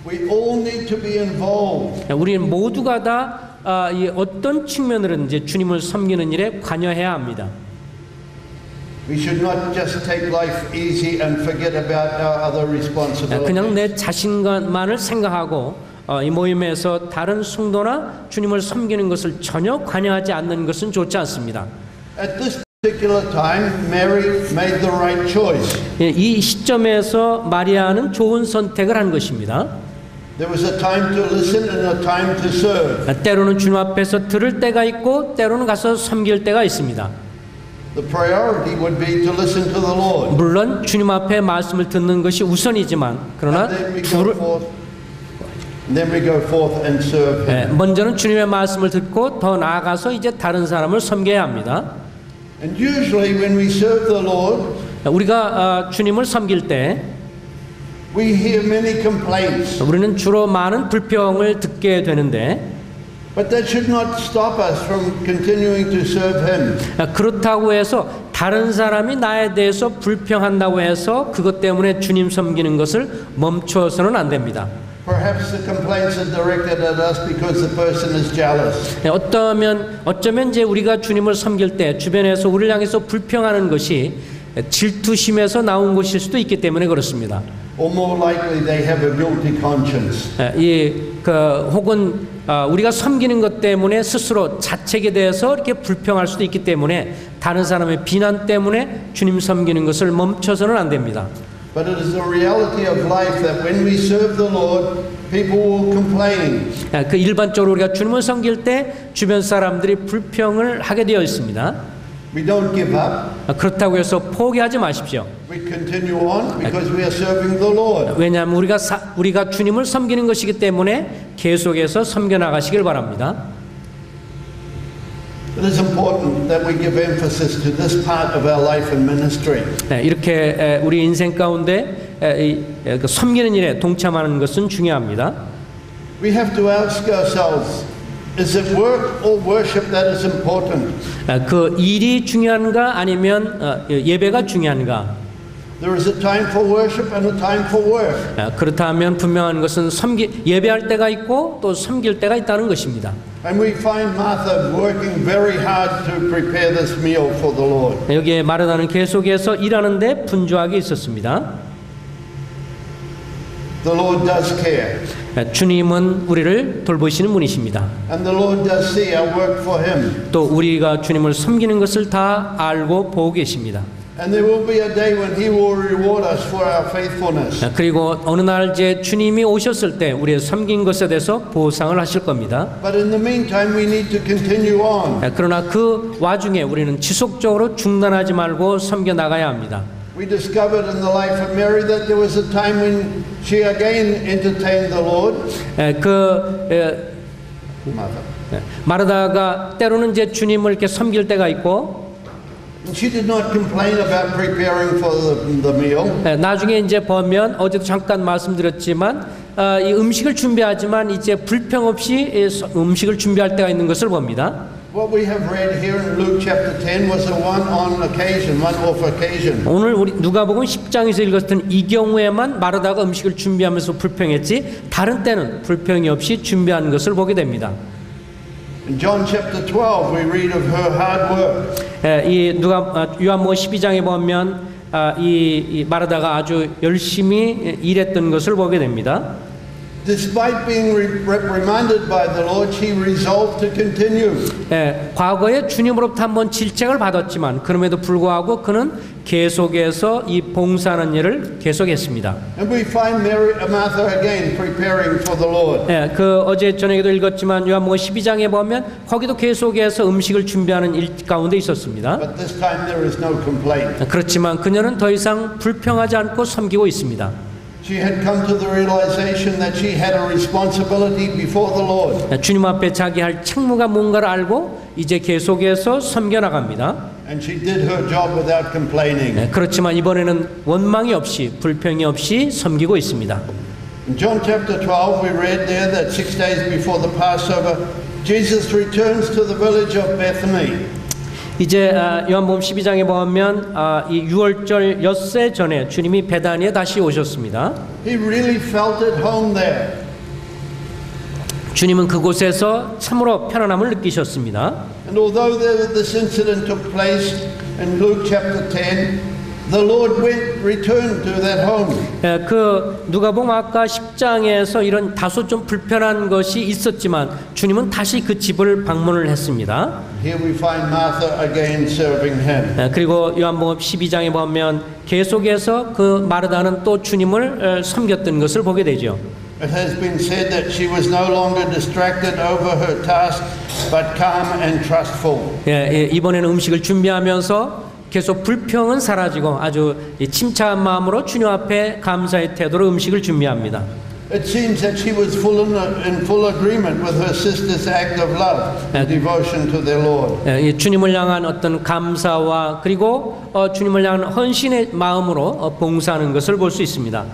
We all need to be involved. 우리는 모두가 다 이 어떤 측면으로든지 주님을 섬기는 일에 관여해야 합니다. We should not just take life easy and forget about our other responsibilities. 그냥 내 자신만을 생각하고 이 모임에서 다른 성도나 주님을 섬기는 것을 전혀 관여하지 않는 것은 좋지 않습니다. At this particular time, Mary made the right choice. 이 시점에서 마리아는 좋은 선택을 한 것입니다. There was a time to listen and a time to serve. 때로는 주님 앞에서 들을 때가 있고 때로는 가서 섬길 때가 있습니다. The priority would be to listen to the Lord. 물론 주님 앞에 말씀을 듣는 것이 우선이지만 그러나 Then we go forth and serve him. 먼저는 주님의 말씀을 듣고 더 나아가서 이제 다른 사람을 섬겨야 합니다. And usually when we serve the Lord, 우리가 주님을 섬길 때 we hear many complaints. 우리는 주로 많은 불평을 듣게 되는데 But that should not stop us from continuing to serve him. 그렇다고 해서 다른 사람이 나에 대해서 불평한다고 해서 그것 때문에 주님 섬기는 것을 멈춰서는 안 됩니다. Perhaps the complaints are directed at us because the person is jealous. 어쩌면 이제 우리가 주님을 섬길 때 주변에서 우리를 향해서 불평하는 것이 질투심에서 나온 것일 수도 있기 때문에 그렇습니다. Or more likely they have a guilty conscience. 혹은 우리가 섬기는 것 때문에 스스로 자책에 대해서 이렇게 불평할 수도 있기 때문에 다른 사람의 비난 때문에 주님 섬기는 것을 멈춰서는 안 됩니다. But it is the reality of life that when we serve the Lord, people will complain. 그 일반적으로 우리가 주님을 섬길 때 주변 사람들이 불평을 하게 되어 있습니다. We don't give up. 그렇다고 해서 포기하지 마십시오. We continue on because we are serving the Lord. 왜냐하면 우리가 주님을 섬기는 것이기 때문에 계속해서 섬겨 나가시길 바랍니다. It is important that we give emphasis to this part of our life and ministry. 이렇게 우리 인생 가운데 섬기는 일에 동참하는 것은 중요합니다. We have to ask ourselves, is it work or worship that is important? 그 일이 중요한가 아니면 예배가 중요한가? There is a time for worship and a time for work. 그렇다면 분명한 것은 예배할 때가 있고 또 섬길 때가 있다는 것입니다. And we find Martha working very hard to prepare this meal for the Lord. 여기에 마르다는 계속해서 일하는데 분주하게 있었습니다. The Lord does care. 주님은 우리를 돌보시는 분이십니다. And the Lord does see our work for Him. 또 우리가 주님을 섬기는 것을 다 알고 보고 계십니다. And there will be a day when He will reward us for our faithfulness. 그리고 어느 날 이제 주님이 오셨을 때 우리의 섬긴 것에 대해서 보상을 하실 겁니다. But in the meantime, we need to continue on. 그러나 그 와중에 우리는 지속적으로 중단하지 말고 섬겨 나가야 합니다. We discovered in the life of Mary that there was a time when she again entertained the Lord. 마르다가 때로는 이제 주님을 이렇게 섬길 때가 있고, She did not complain about preparing for the meal. 나중에 이제 보면 어제도 잠깐 말씀드렸지만 이 음식을 준비하지만 이제 불평 없이 음식을 준비할 때가 있는 것을 봅니다. What we have read here in Luke chapter 10 was a one-off occasion. 오늘 우리 누가복음 10장에서 읽었던 이 경우에만 마르다가 음식을 준비하면서 불평했지 다른 때는 불평이 없이 준비하는 것을 보게 됩니다. In John chapter 12 we read of her hard work. 이 요한복음 12장에 보면 이 마르다가 아주 열심히 일했던 것을 보게 됩니다. Despite being reprimanded by the Lord, she resolved to continue. 과거에 주님으로부터 한번 질책을 받았지만 그럼에도 불구하고 그는 계속해서 이 봉사하는 일을 계속했습니다. And we find Martha again preparing for the Lord. 그 어제 저녁에도 읽었지만 요한복음 12장에 보면 거기도 계속해서 음식을 준비하는 일 가운데 있었습니다. But this time there is no complaint. 그렇지만 그녀는 더 이상 불평하지 않고 섬기고 있습니다. She had come to the realization that she had a responsibility before the Lord. 주님 앞에 자기 할 책무가 뭔가를 알고 이제 계속해서 섬겨 나갑니다. And she did her job without complaining. 그렇지만 이번에는 원망이 없이 불평이 없이 섬기고 있습니다. In John chapter 12 we read there that 6 days before the Passover Jesus returns to the village of Bethany. 이제 요한복음 12장에 보면 이 유월절 엿새 전에 주님이 베다니에 다시 오셨습니다. He really felt at home there. 주님은 그곳에서 참으로 편안함을 느끼셨습니다. And although this incident took place in Luke chapter 10, the Lord returned to that home. 그 누가복음 아까 10장에서 이런 다소 좀 불편한 것이 있었지만 주님은 다시 그 집을 방문을 했습니다. Here we find Martha again serving him. 그리고 요한복음 12장에 보면 계속해서 그 마르다는 또 주님을 섬겼던 것을 보게 되죠. It has been said that she was no longer distracted over her task, but calm and trustful. 이번에는 음식을 준비하면서 계속 불평은 사라지고 아주 침착한 마음으로 주님 앞에 감사의 태도로 음식을 준비합니다. It seems that she was in full agreement with her sister's act of love and devotion to their Lord. 주님을 향한 어떤 감사와 그리고 주님을 향한 헌신의 마음으로 봉사하는 것을 볼 수 있습니다.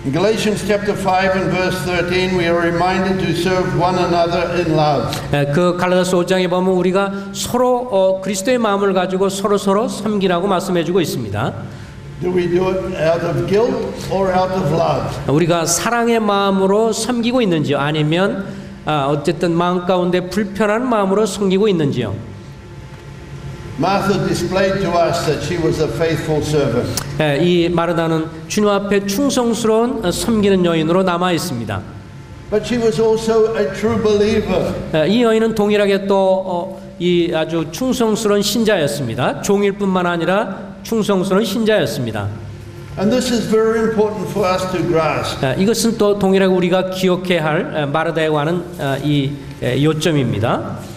In Galatians chapter 5 and verse 13 we are reminded to serve one another in love. 그 갈라디아서 5장에 보면 우리가 서로 그리스도의 마음을 가지고 서로 섬기라고 말씀해 주고 있습니다. Do we do it out of guilt or out of love? 우리가 사랑의 마음으로 섬기고 있는지요? 아니면 어쨌든 마음 가운데 불편한 마음으로 섬기고 있는지요? Martha displayed to us that she was a faithful servant. 이 마르다는 주님 앞에 충성스러운 섬기는 여인으로 남아 있습니다. But she was also a true believer. 이 여인은 동일하게 또 이 아주 충성스러운 신자였습니다. 종일뿐만 아니라 충성스러운 신자였습니다. And this is very important for us to grasp. 이것은 또 동일하게 우리가 기억해야 할 마르다에 관한 이 요점입니다.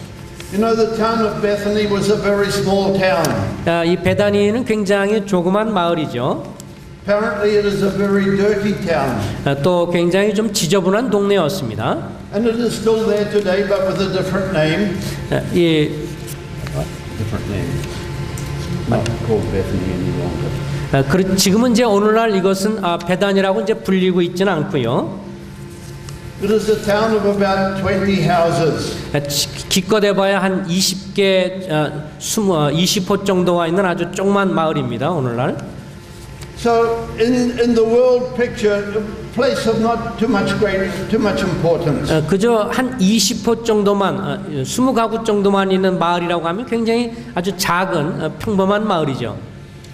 You know, the town of Bethany was a very small town. 이 베다니는 굉장히 조그만 마을이죠. Apparently it is a very dirty town. 또 굉장히 좀 지저분한 동네였습니다. And it is still there today, but with a different name. Different name. Not called Bethany any longer. 지금은 이제 오늘날 이것은 베다니라고 이제 불리고 있지는 않고요. It is a town of about 20 houses. 기껏 해봐야 한 20개, 20호 정도가 있는 아주 조그만 마을입니다. 오늘날. So in the world picture, a place of not too much importance. 그저 한 20호 정도만, 20가구 정도만 있는 마을이라고 하면 굉장히 아주 작은 평범한 마을이죠.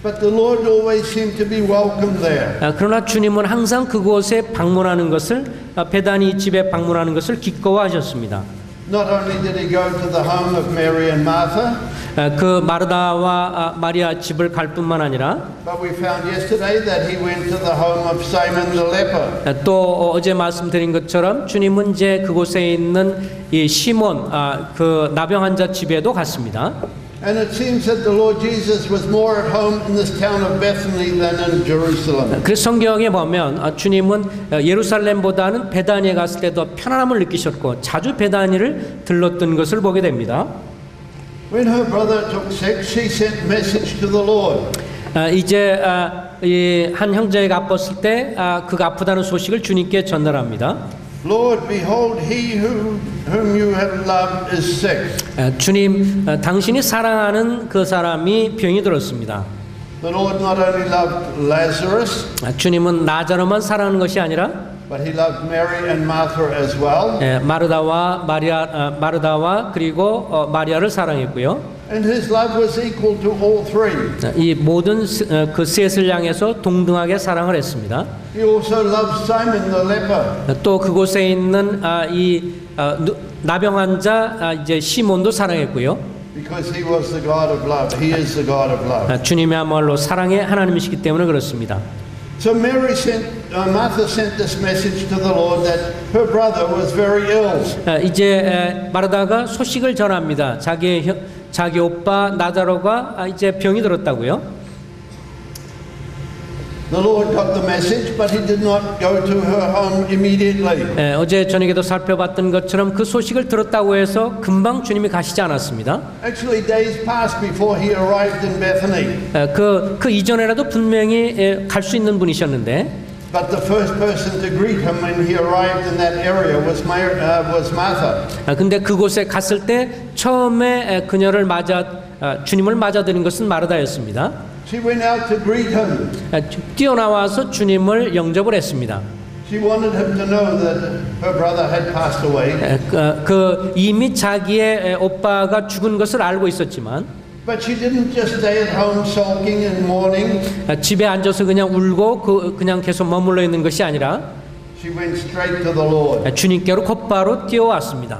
But the Lord always seemed to be welcome there. 그러나 주님은 항상 그곳에 방문하는 것을 베다니 집에 방문하는 것을 기꺼워하셨습니다. Not only did he go to the home of Mary and Martha, 그 마르다와 마리아 집을 갈 뿐만 아니라 but we found yesterday that he went to the home of Simon the leper. 또 어제 말씀드린 것처럼 주님은 이제 그곳에 있는 이 시몬 그 나병 환자 집에도 갔습니다. And it seems that the Lord Jesus was more at home in this town of Bethany than in Jerusalem. 그래서 성경에 보면 주님은 예루살렘보다는 베다니에 갔을 때 더 편안함을 느끼셨고 자주 베다니를 들렀던 것을 보게 됩니다. When her brother took sick, she sent message to the Lord. 이제 한 형제가 아팠을 때 그가 아프다는 소식을 주님께 전달합니다. Lord, behold, he whom you have loved is sick. 주님, 당신이 사랑하는 그 사람이 병이 들었습니다. The Lord not only loved Lazarus, 주님은 나자로만 사랑하는 것이 아니라 but he loved Mary and Martha as well. 마르다와 그리고 마리아를 사랑했고요. And his love was equal to all three. 이 모든 그 셋을 향해서 동등하게 사랑을 했습니다. He also loved Simon the leper. 또 그곳에 있는 이 나병 환자 이제 시몬도 사랑했고요. Because he was the God of love. He is the God of love. 주님이야말로 사랑의 하나님이시기 때문에 그렇습니다. So Martha sent this message to the Lord that her brother was very ill. 이제 마르다가 소식을 전합니다. 자기 오빠 나자로가 이제 병이 들었다고요. The Lord got the message, but he did not go to her home immediately. 어제 저녁에도 살펴봤던 것처럼 그 소식을 들었다고 해서 금방 주님이 가시지 않았습니다. Actually, days passed before he arrived in Bethany. 그 이전에라도 분명히 갈 수 있는 분이셨는데. But the first person to greet him when he arrived in that area was Martha. 근데 그곳에 갔을 때 처음에 그녀를 주님을 맞아들인 것은 마르다였습니다. She went out to greet him. 뛰어나와서 주님을 영접을 했습니다. She wanted him to know that her brother had passed away. 이미 자기의 오빠가 죽은 것을 알고 있었지만 But she didn't just stay at home sulking and mourning. 집에 앉아서 그냥 울고 그냥 계속 머물러 있는 것이 아니라 She went straight to the Lord. 주님께로 곧바로 뛰어왔습니다.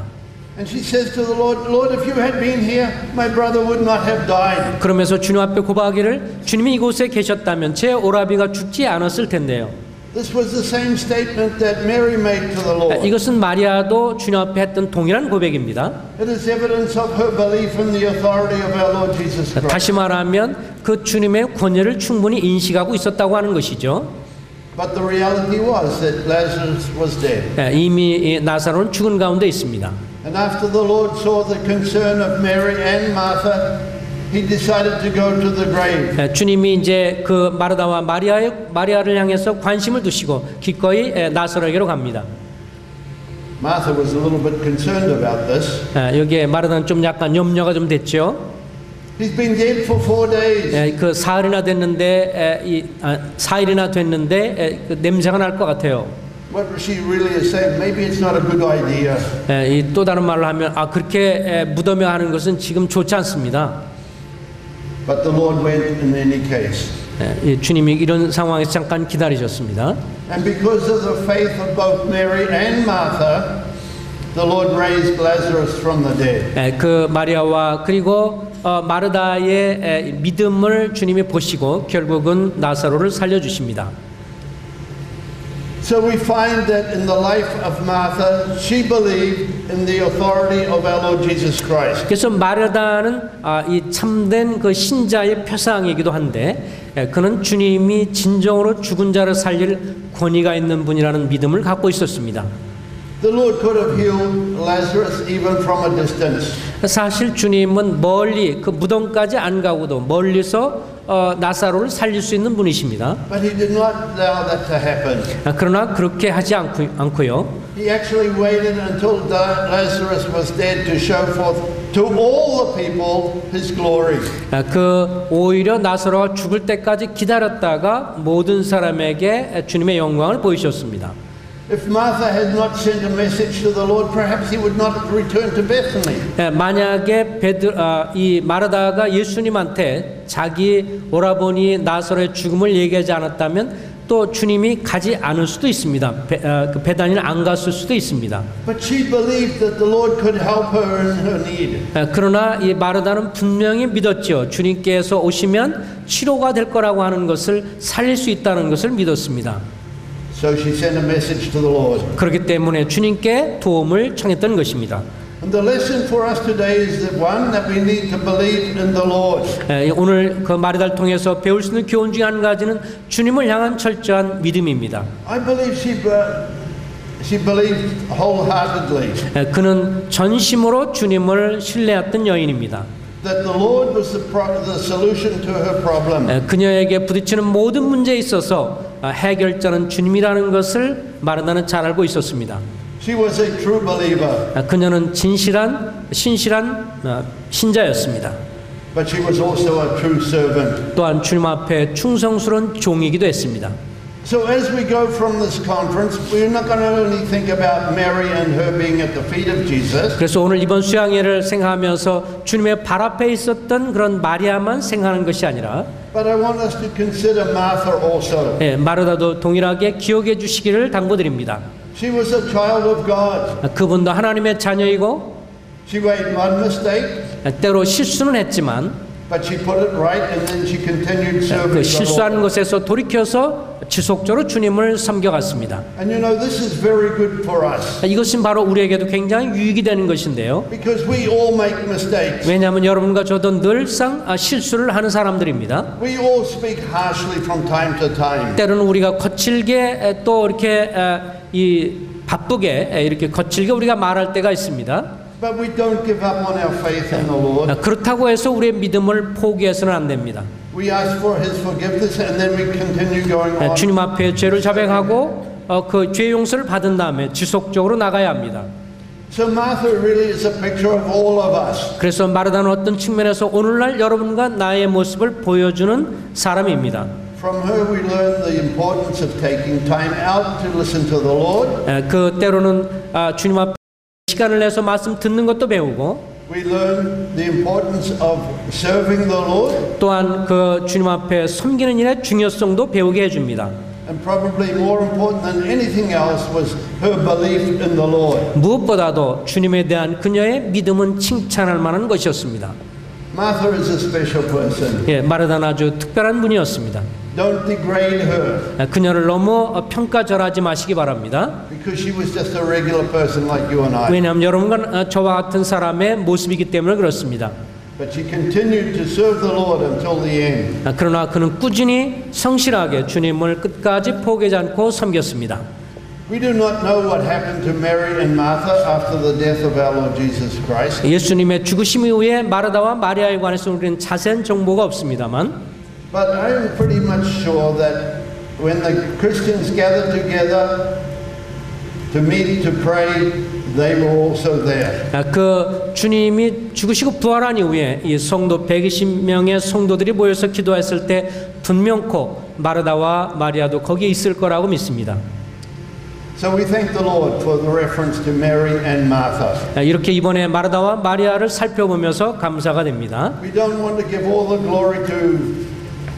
And she says to the Lord, Lord, if you had been here, my brother would not have died. 그러면서 주님 앞에 고백하기를 주님이 이곳에 계셨다면 제 오라비가 죽지 않았을 텐데요. This was the same statement that Mary made to the Lord. 이것은 마리아도 주님 앞에 했던 동일한 고백입니다. It is evidence of her belief in the authority of our Lord Jesus Christ. 다시 말하면 그 주님의 권위를 충분히 인식하고 있었다고 하는 것이죠. But the reality was that Lazarus was dead. 이미 나사로는 죽은 가운데 있습니다. And after the Lord saw the concern of Mary and Martha, he decided to go to the grave. 주님이 이제 그 마르다와 마리아를 향해서 관심을 두시고 기꺼이 나사로에게로 갑니다. Martha was a little bit concerned about this. 여기에 마르다는 좀 약간 염려가 좀 됐죠. He's been dead for 4 days. 그 사흘이나 됐는데 그 냄새가 날 것 같아요. What she really is saying, maybe it's not a good idea. 또 다른 말로 하면 그렇게 무덤에 하는 것은 지금 좋지 않습니다. But the Lord went in any case. 주님이 이런 상황에서 잠깐 기다리셨습니다. And because of the faith of both Mary and Martha, the Lord raised Lazarus from the dead. 그 마리아와 그리고 마르다의 믿음을 주님이 보시고 결국은 나사로를 살려주십니다. So we find that in the life of Martha, she believed in the authority of our Lord Jesus Christ. 그래서 마르다는 이 참된 그 신자의 표상이기도 한데 그는 주님이 진정으로 죽은 자를 살릴 권위가 있는 분이라는 믿음을 갖고 있었습니다. The Lord could have healed Lazarus even from a distance. 사실 주님은 멀리 그 무덤까지 안 가고도 멀리서 나사로를 살릴 수 있는 분이십니다. But he did not allow that to happen. 그러나 그렇게 하지 않고요. He actually waited until Lazarus was dead to show forth to all the people his glory. 오히려 나사로가 죽을 때까지 기다렸다가 모든 사람에게 주님의 영광을 보이셨습니다. If Martha had not sent a message to the Lord, perhaps he would not have returned to Bethany. 만약에 이 마르다가 예수님한테 자기 오라버니 나사로의 죽음을 얘기하지 않았다면 또 주님이 가지 않을 수도 있습니다. 베다니를 안 갔을 수도 있습니다. But she believed that the Lord could help her in her need. 그러나 이 마르다는 분명히 믿었죠. 주님께서 오시면 치료가 될 거라고 하는 것을 살릴 수 있다는 것을 믿었습니다. So she sent a message to the Lord. 그렇기 때문에 주님께 도움을 청했던 것입니다. And the lesson for us today is the one that we need to believe in the Lord. 오늘 그 마르다를 통해서 배울 수 있는 교훈 중 한 가지는 주님을 향한 철저한 믿음입니다. I believe she believed wholeheartedly. 그는 전심으로 주님을 신뢰했던 여인입니다. That the Lord was the solution to her problem. 그녀에게 부딪히는 모든 문제에 있어서 해결자는 주님이라는 것을 마르다는 잘 알고 있었습니다. She was a true believer. 그녀는 신실한 신자였습니다. But she was also a true servant. 또한 주님 앞에 충성스러운 종이기도 했습니다. So as we go from this conference, we're not going to only think about Mary and her being at the feet of Jesus. 그래서 오늘 이번 수양회를 생각하면서 주님의 발 앞에 있었던 그런 마리아만 생각하는 것이 아니라 But I want us to consider Martha also. 마르다도 동일하게 기억해 주시기를 당부드립니다. She was a child of God. 그분도 하나님의 자녀이고 She made one mistake. 때로 실수는 했지만 But she put it right and then she continued serving 그 the 실수하는 Lord. 것에서 돌이켜서 지속적으로 주님을 섬겨갔습니다. And you know this is very good for us. 이것은 바로 우리에게도 굉장히 유익이 되는 것인데요. Because we all make mistakes. 왜냐하면 여러분과 저도 늘상 실수를 하는 사람들입니다. We all speak harshly from time to time. 때로는 우리가 거칠게 또 이렇게 이 바쁘게 이렇게 거칠게 우리가 말할 때가 있습니다. But we don't give up on our faith in the Lord. 그렇다고 해서 우리의 믿음을 포기해서는 안 됩니다. We ask for His forgiveness and then we continue going on. 주님 앞에 죄를 자백하고 그 죄 용서를 받은 다음에 지속적으로 나가야 합니다. So Martha really is a picture of all of us. 그래서 마르다는 어떤 측면에서 오늘날 여러분과 나의 모습을 보여주는 사람입니다. From her we learn the importance of taking time out to listen to the Lord. 그 때로는 주님 앞에 시간을 내서 말씀 듣는 것도 배우고 We learn the importance of serving the Lord. 또한 그 주님 앞에 섬기는 일의 중요성도 배우게 해줍니다. And probably more important than anything else was her belief in the Lord. 무엇보다도 주님에 대한 그녀의 믿음은 칭찬할 만한 것이었습니다. Martha is a special person. 마르다는 아주 특별한 분이었습니다. Don't degrade her. 그녀를 너무 평가절하지 마시기 바랍니다. Because she was just a regular person like you and I. 왜냐하면 여러분과 저와 같은 사람의 모습이기 때문에 그렇습니다. But she continued to serve the Lord until the end. 그러나 그는 꾸준히 성실하게 주님을 끝까지 포기하지 않고 섬겼습니다. We do not know what happened to Mary and Martha after the death of our Lord Jesus Christ. 예수님의 죽으심 이후에 마르다와 마리아에 관해서 우리는 자세한 정보가 없습니다만 But I'm pretty much sure that when the Christians gathered together to meet to pray, they were also there. 그 주님이 죽으시고 부활한 이후에 이 성도 120명의 성도들이 모여서 기도했을 때 분명코 마르다와 마리아도 거기에 있을 거라고 믿습니다. So we thank the Lord for the reference to Mary and Martha. 이렇게 이번에 마르다와 마리아를 살펴보면서 감사가 됩니다. We don't want to give all the glory to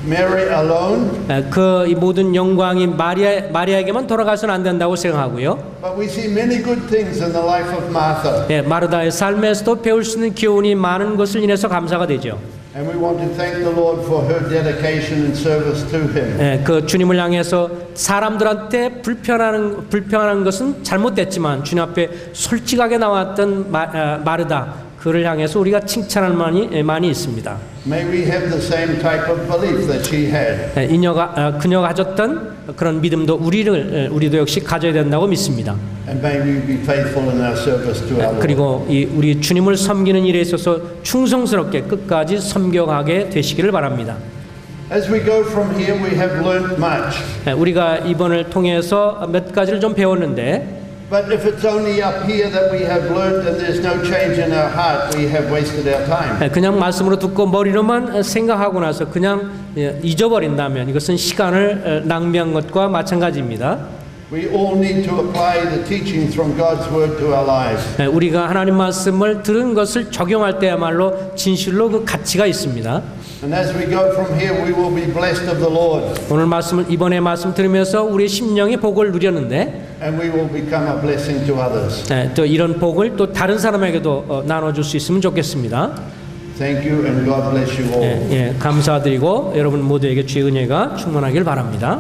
Mary alone. 그 모든 영광이 마리아에게만 돌아가서는 안 된다고 생각하고요. But we see many good things in the life of Martha. 마르다의 삶에서도 배울 수 있는 교훈이 많은 것을 인해서 감사가 되죠. And we want to thank the Lord for her dedication and service to Him. 그 주님을 향해서 사람들한테 불평하는 것은 잘못됐지만 주님 앞에 솔직하게 나왔던 마르다 그를 향해서 우리가 칭찬할 만이 많이 있습니다. May we have the same type of belief that she had. 그녀가 가졌던 그런 믿음도 우리도 역시 가져야 된다고 믿습니다. And may we be faithful in our service to our Lord. 그리고 우리 주님을 섬기는 일에 있어서 충성스럽게 끝까지 섬겨가게 되시기를 바랍니다. As we go from here, we have learned much. 우리가 이번을 통해서 몇 가지를 좀 배웠는데 But if it's only up here that we have learned and there's no change in our heart, we have wasted our time. 그냥 말씀으로 듣고 머리로만 생각하고 나서 그냥 잊어버린다면 이것은 시간을 낭비한 것과 마찬가지입니다. We all need to apply the teachings from God's word to our lives. 우리가 하나님 말씀을 들은 것을 적용할 때야말로 진실로 그 가치가 있습니다. And as we go from here, we will be blessed of the Lord. 오늘 말씀을 이번에 말씀 들으면서 우리의 심령의 복을 누렸는데 And we will become a blessing to others. 또 이런 복을 또 다른 사람에게도 나눠줄 수 있으면 좋겠습니다. Thank you and God bless you all. 감사드리고 여러분 모두에게 주의 은혜가 충만하길 바랍니다.